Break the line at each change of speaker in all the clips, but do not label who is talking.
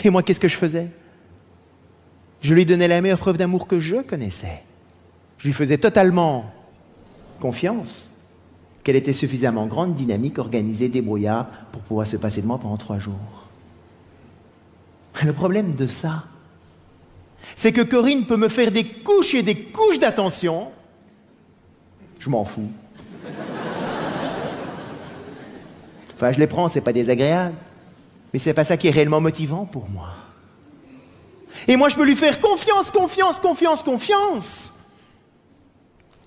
Et moi, qu'est-ce que je faisais? Je lui donnais la meilleure preuve d'amour que je connaissais. Je lui faisais totalement confiance qu'elle était suffisamment grande, dynamique, organisée, débrouillarde pour pouvoir se passer de moi pendant 3 jours. Le problème de ça, c'est que Corinne peut me faire des couches et des couches d'attention. Je m'en fous. Enfin, je les prends, c'est pas désagréable. Mais c'est pas ça qui est réellement motivant pour moi. Et moi, je peux lui faire confiance.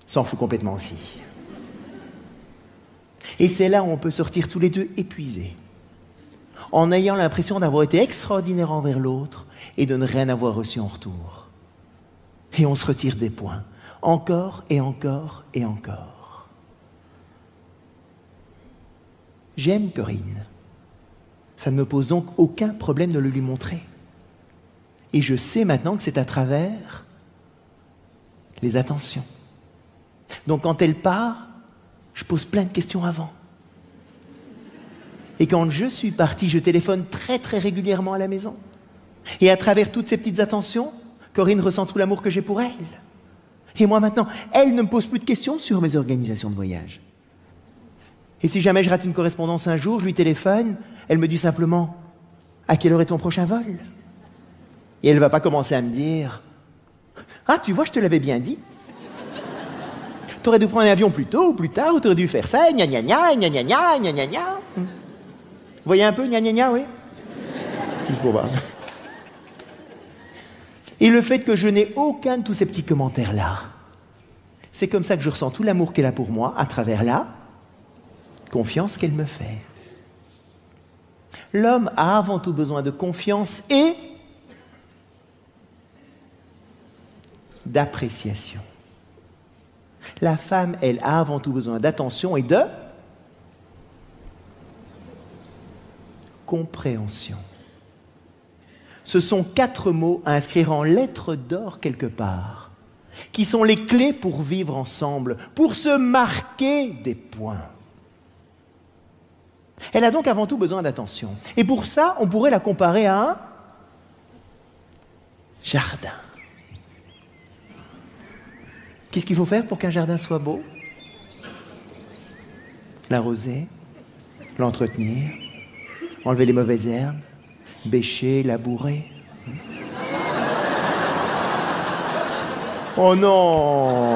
S'en fout complètement aussi. Et c'est là où on peut sortir tous les deux épuisés, en ayant l'impression d'avoir été extraordinaire envers l'autre et de ne rien avoir reçu en retour. Et on se retire des points, encore et encore et encore. J'aime Corinne. Ça ne me pose donc aucun problème de le lui montrer. Et je sais maintenant que c'est à travers les attentions. Donc quand elle part, je pose plein de questions avant. Et quand je suis parti, je téléphone très très régulièrement à la maison. Et à travers toutes ces petites attentions, Corinne ressent tout l'amour que j'ai pour elle. Et moi maintenant, elle ne me pose plus de questions sur mes organisations de voyage. Et si jamais je rate une correspondance un jour, je lui téléphone, elle me dit simplement « À quelle heure est ton prochain vol ?» Et elle ne va pas commencer à me dire « Ah, tu vois, je te l'avais bien dit. T'aurais dû prendre un avion plus tôt ou plus tard, ou t'aurais dû faire ça, gna gna gna, gna gna gna, gna gna gna. » Vous voyez un peu, gna gna gna, oui? Juste pour voir. Et le fait que je n'ai aucun de tous ces petits commentaires-là, c'est comme ça que je ressens tout l'amour qu'elle a pour moi, à travers la confiance qu'elle me fait. L'homme a avant tout besoin de confiance et d'appréciation. La femme, elle, a avant tout besoin d'attention et de compréhension. Ce sont 4 mots à inscrire en lettres d'or quelque part, qui sont les clés pour vivre ensemble, pour se marquer des points. Elle a donc avant tout besoin d'attention. Et pour ça, on pourrait la comparer à un jardin. Qu'est-ce qu'il faut faire pour qu'un jardin soit beau? L'arroser, l'entretenir, enlever les mauvaises herbes, bêcher, labourer. Oh non!